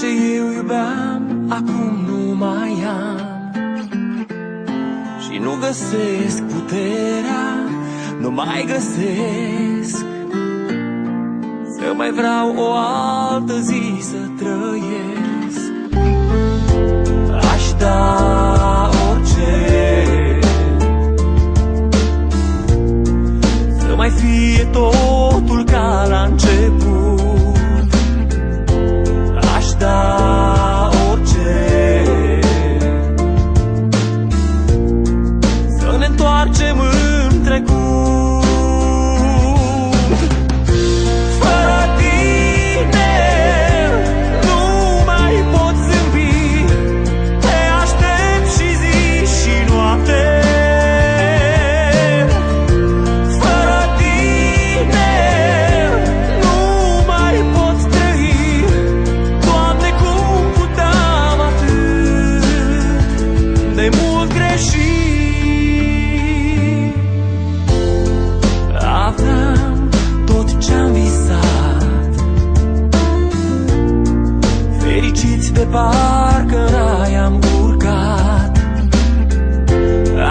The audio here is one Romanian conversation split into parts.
ce eu iubeam, acum nu mai am. Și nu găsesc puterea, nu mai găsesc să mai vreau o altă zi să trăiesc. Aș da orice să mai fie totul ca la început. Aș da orice să ne întoarcem în trecut. De parcă în rai am urcat.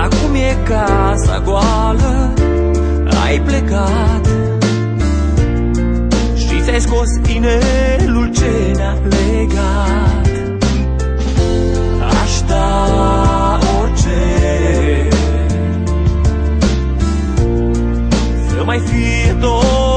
Acum e casa goală, ai plecat și ți-ai scos inelul ce ne-a legat. Aș da orice să mai fie tot